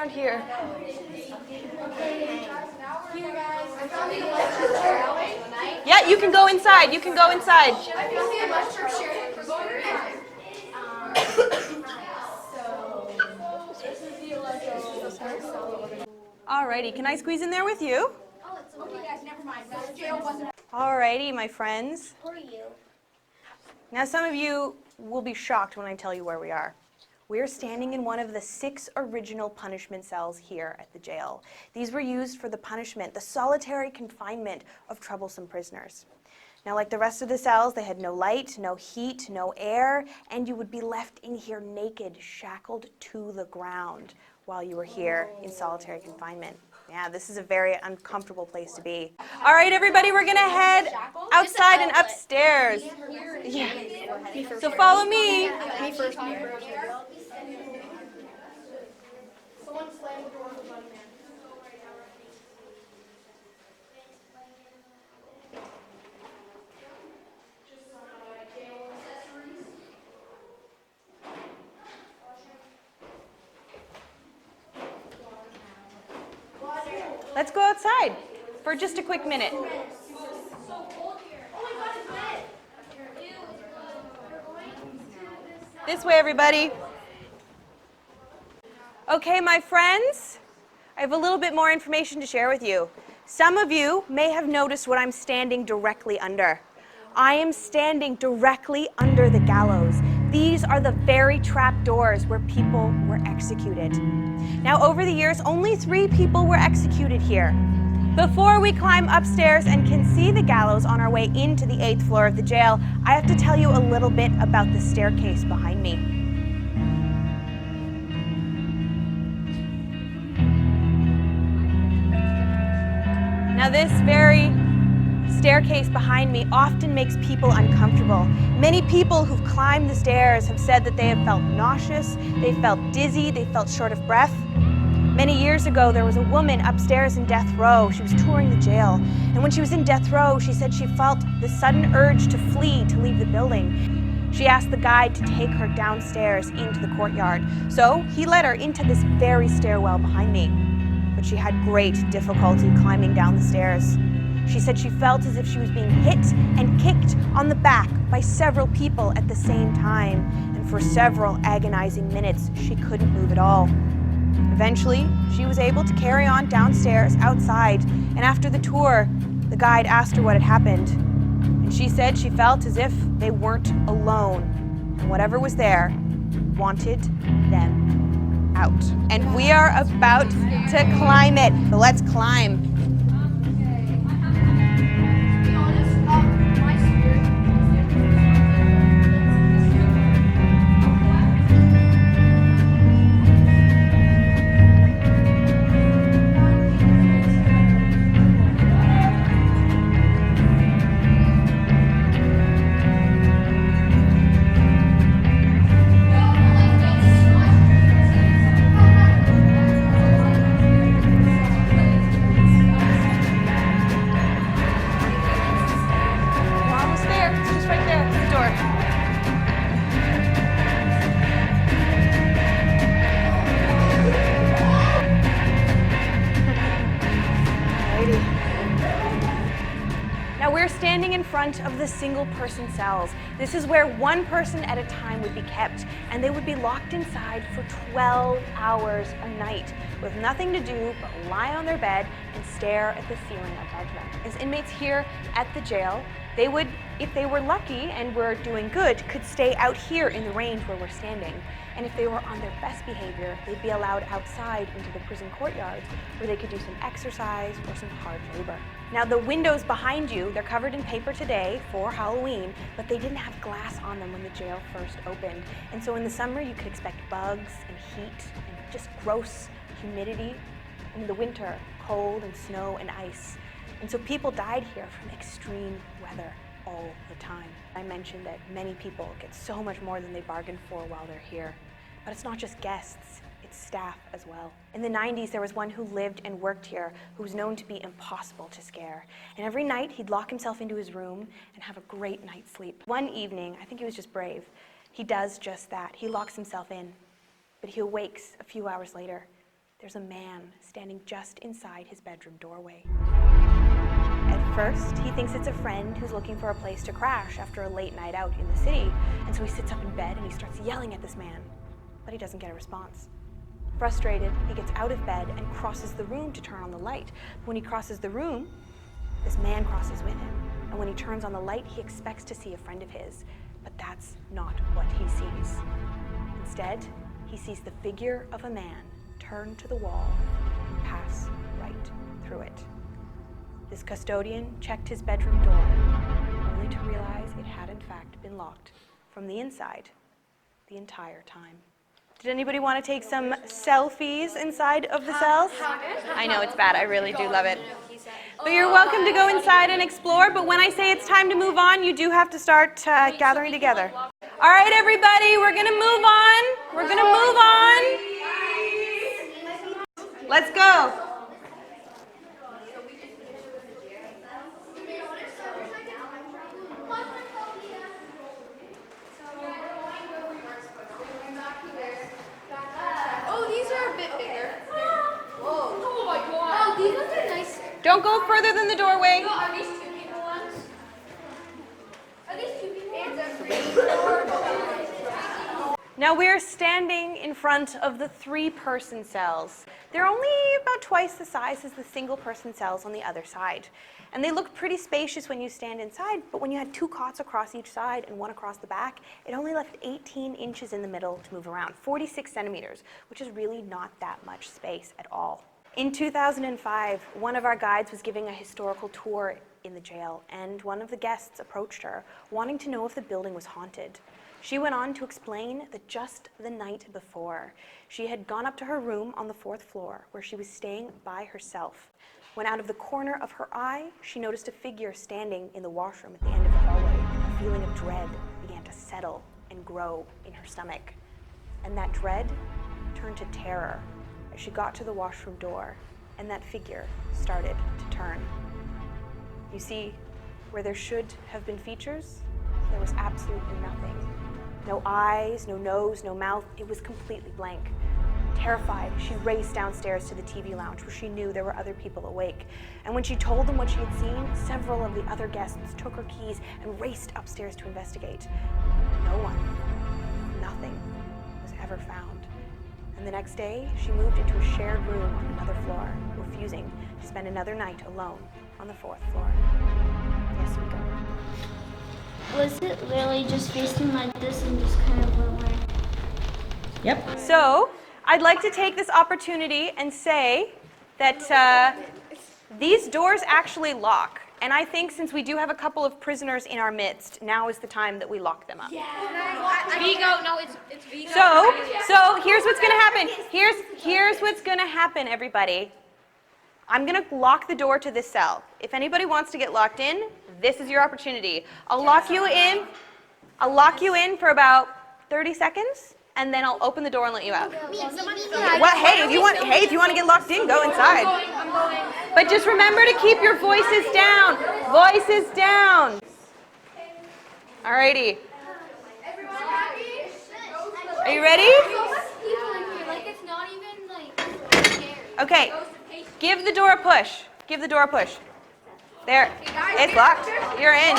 around here. Yeah, you can go inside. You can go inside. Alrighty, can I squeeze in there with you? Okay, guys, never mind. Alrighty, my friends. Who are you? Now, some of you will be shocked when I tell you where we are. We're standing in one of the 6 original punishment cells here at the jail. These were used for the punishment, the solitary confinement of troublesome prisoners. Now, like the rest of the cells, they had no light, no heat, no air, and you would be left in here naked, shackled to the ground while you were here in solitary confinement. Yeah, this is a very uncomfortable place to be. All right, everybody, we're gonna head outside and upstairs. Yeah. So follow me. Me first. Someone slam the door with the bunny man. Let's go outside for just a quick minute. This way, everybody. Okay, my friends, I have a little bit more information to share with you. Some of you may have noticed what I'm standing directly under. I am standing directly under the gallows. These are the very trap doors where people were executed. Now, over the years, only 3 people were executed here. Before we climb upstairs and can see the gallows on our way into the 8th floor of the jail, I have to tell you a little bit about the staircase behind me. Now, this very staircase behind me often makes people uncomfortable. Many people who've climbed the stairs have said that they have felt nauseous, they felt dizzy, they felt short of breath. Many years ago, there was a woman upstairs in death row. She was touring the jail. And when she was in death row, she said she felt the sudden urge to flee, to leave the building. She asked the guide to take her downstairs into the courtyard. So he led her into this very stairwell behind me. But she had great difficulty climbing down the stairs. She said she felt as if she was being hit and kicked on the back by several people at the same time. And for several agonizing minutes, she couldn't move at all. Eventually, she was able to carry on downstairs outside, and after the tour, the guide asked her what had happened. And she said she felt as if they weren't alone, and whatever was there wanted them out. And we are about to climb it. So let's climb. Standing in front of the single-person cells. This is where one person at a time would be kept, and they would be locked inside for 12 hours a night with nothing to do but lie on their bed and stare at the ceiling above them. As inmates here at the jail, they would, if they were lucky and were doing good, could stay out here in the range where we're standing. And if they were on their best behavior, they'd be allowed outside into the prison courtyards where they could do some exercise or some hard labor. Now, the windows behind you, they're covered in paper today for Halloween, but they didn't have glass on them when the jail first opened. And so in the summer, you could expect bugs and heat and just gross humidity. And in the winter, cold and snow and ice. And so people died here from extreme weather all the time. I mentioned that many people get so much more than they bargained for while they're here. But it's not just guests, it's staff as well. In the 90s, there was one who lived and worked here who was known to be impossible to scare. And every night, he'd lock himself into his room and have a great night's sleep. One evening, I think he was just brave, he does just that. He locks himself in, but he awakes a few hours later, there's a man standing just inside his bedroom doorway. At first, he thinks it's a friend who's looking for a place to crash after a late night out in the city, and so he sits up in bed and he starts yelling at this man, but he doesn't get a response. Frustrated, he gets out of bed and crosses the room to turn on the light. But when he crosses the room, this man crosses with him, and when he turns on the light, he expects to see a friend of his, but that's not what he sees. Instead, he sees the figure of a man turn to the wall and pass right through it. This custodian checked his bedroom door, only to realize it had in fact been locked from the inside the entire time. Did anybody want to take some selfies inside of the cells? I know it's bad, I really do love it. But you're welcome to go inside and explore, but when I say it's time to move on, you do have to start gathering together. All right, everybody, we're gonna move on. We're gonna move on. Let's go. Oh, these are a bit bigger. Whoa. Oh my god. Oh, these ones are nice. Don't go further than the doorway. No, are these 2 people ones? Are these 2 people ones? Now we're standing in front of the 3-person cells. They're only about twice the size as the single-person cells on the other side. And they look pretty spacious when you stand inside, but when you had 2 cots across each side and 1 across the back, it only left 18 inches in the middle to move around, 46 centimeters, which is really not that much space at all. In 2005, one of our guides was giving a historical tour in the jail, and one of the guests approached her, wanting to know if the building was haunted. She went on to explain that just the night before, she had gone up to her room on the 4th floor, where she was staying by herself. When out of the corner of her eye, she noticed a figure standing in the washroom at the end of the hallway. A feeling of dread began to settle and grow in her stomach. And that dread turned to terror as she got to the washroom door, and that figure started to turn. You see, where there should have been features, there was absolutely nothing. No eyes, no nose, no mouth. It was completely blank. Terrified, she raced downstairs to the TV lounge where she knew there were other people awake. And when she told them what she had seen, several of the other guests took her keys and raced upstairs to investigate. No one, nothing was ever found. And the next day, she moved into a shared room on another floor, refusing to spend another night alone on the 4th floor. Yes, we go. Was it literally just facing like this and just kind of went where? Yep. So, I'd like to take this opportunity and say that these doors actually lock. And I think since we do have a couple of prisoners in our midst, now is the time that we lock them up. Yeah. Vigo, no, it's Vigo. So here's what's gonna happen. Here's what's gonna happen, everybody. I'm gonna lock the door to this cell. If anybody wants to get locked in, this is your opportunity. I'll lock you in for about 30 seconds, and then I'll open the door and let you out. What? Hey, if you want to get locked in, go inside. I'm going. But just remember to keep your voices down. Voices down. Alrighty. Everyone happy? Are you ready? So much people in here, like it's not even like scary. Okay. Give the door a push. Give the door a push. There. It's locked. You're in.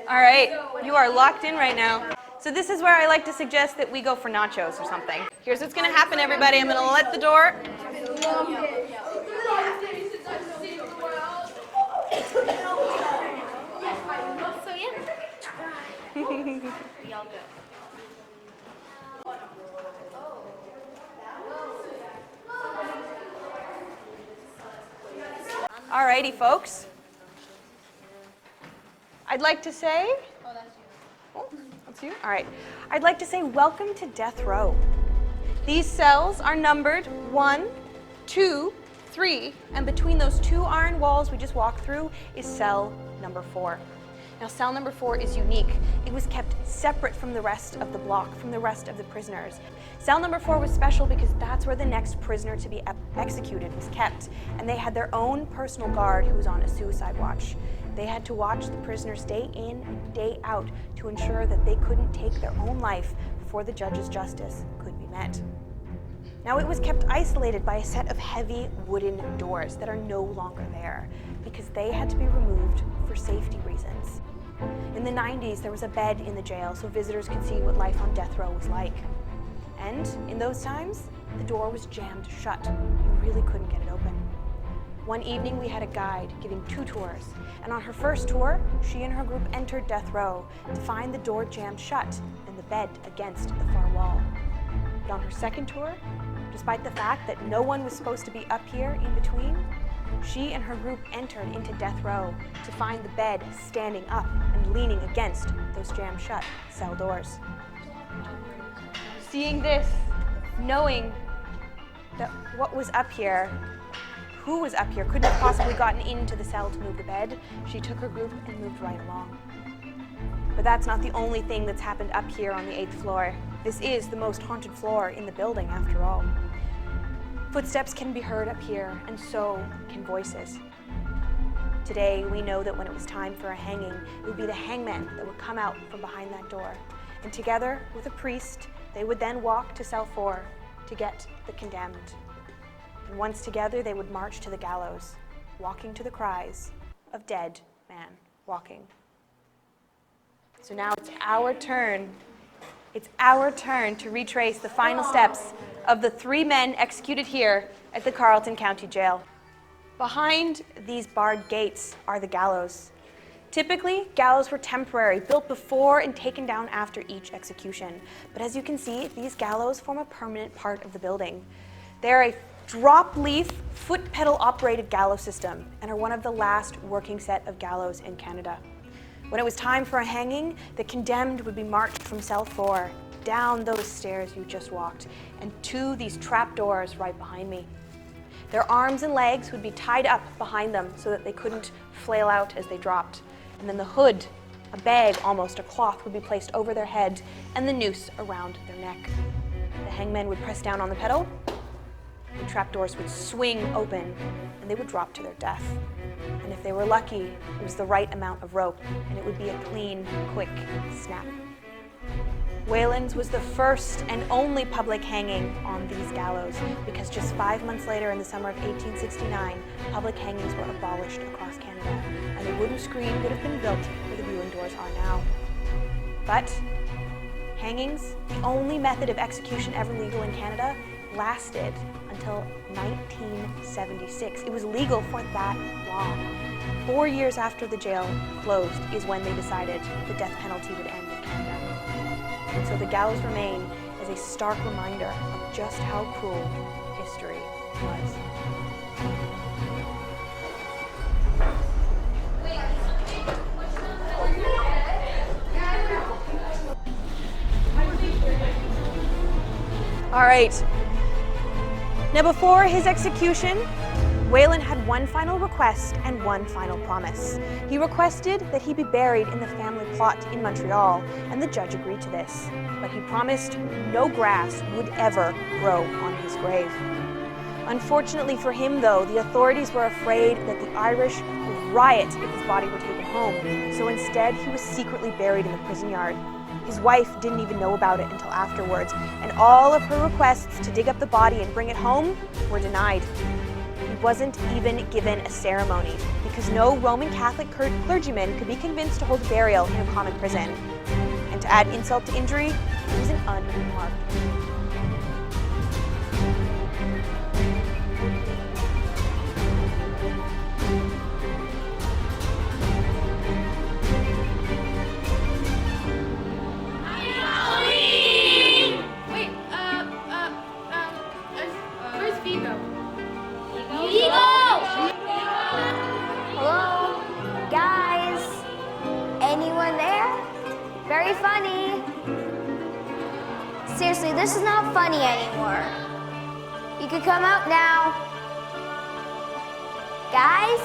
All right. You are locked in right now. So this is where I like to suggest that we go for nachos or something. Here's what's going to happen, everybody. I'm going to let the door. Alrighty, folks. I'd like to say, oh, that's you? All right. I'd like to say welcome to Death Row. These cells are numbered 1, 2, 3, and between those 2 iron walls we just walked through is cell number 4. Now, cell number 4 is unique. It was kept separate from the rest of the block, from the rest of the prisoners. Cell number 4 was special because that's where the next prisoner to be executed was kept, and they had their own personal guard who was on a suicide watch. They had to watch the prisoners day in and day out to ensure that they couldn't take their own life before the judge's justice could be met. Now, it was kept isolated by a set of heavy wooden doors that are no longer there because they had to be removed for safety reasons. In the 90s, there was a bed in the jail so visitors could see what life on death row was like. And in those times, the door was jammed shut. You really couldn't get it open. One evening, we had a guide giving 2 tours, and on her first tour, she and her group entered death row to find the door jammed shut and the bed against the far wall. But on her second tour, despite the fact that no one was supposed to be up here in between, she and her group entered into death row to find the bed standing up and leaning against those jammed shut cell doors. Seeing this, knowing that what was up here, who was up here, couldn't have possibly gotten into the cell to move the bed, she took her group and moved right along. But that's not the only thing that's happened up here on the 8th floor. This is the most haunted floor in the building, after all. Footsteps can be heard up here, and so can voices. Today, we know that when it was time for a hanging, it would be the hangman that would come out from behind that door. And together with a priest, they would then walk to cell 4 to get the condemned. And once together, they would march to the gallows, walking to the cries of dead man walking. So now it's our turn. It's our turn to retrace the final steps of the 3 men executed here at the Carleton County Jail. Behind these barred gates are the gallows. Typically, gallows were temporary, built before and taken down after each execution. But as you can see, these gallows form a permanent part of the building. They're a drop-leaf, foot pedal operated gallows system and are one of the last working set of gallows in Canada. When it was time for a hanging, the condemned would be marched from cell 4 down those stairs you just walked and to these trap doors right behind me. Their arms and legs would be tied up behind them so that they couldn't flail out as they dropped. And then the hood, a bag almost, a cloth, would be placed over their head and the noose around their neck. The hangman would press down on the pedal, the trapdoors would swing open, and they would drop to their death. And if they were lucky, it was the right amount of rope, and it would be a clean, quick snap. Whalen's was the first and only public hanging on these gallows, because just 5 months later, in the summer of 1869, public hangings were abolished across Canada, and a wooden screen would have been built where the viewing doors are now. But hangings, the only method of execution ever legal in Canada, lasted until 1976. It was legal for that long. 4 years after the jail closed is when they decided the death penalty would end in Canada. And so the gallows remain as a stark reminder of just how cruel history was. All right. Now, before his execution, Whalen had one final request and one final promise. He requested that he be buried in the family plot in Montreal, and the judge agreed to this. But he promised no grass would ever grow on his grave. Unfortunately for him, though, the authorities were afraid that the Irish would riot if his body were taken home, so instead he was secretly buried in the prison yard. His wife didn't even know about it until afterwards, and all of her requests to dig up the body and bring it home were denied. He wasn't even given a ceremony because no Roman Catholic clergyman could be convinced to hold a burial in a common prison. And to add insult to injury, he was an unmarked. Very funny. Seriously, this is not funny anymore. You can come out now. Guys?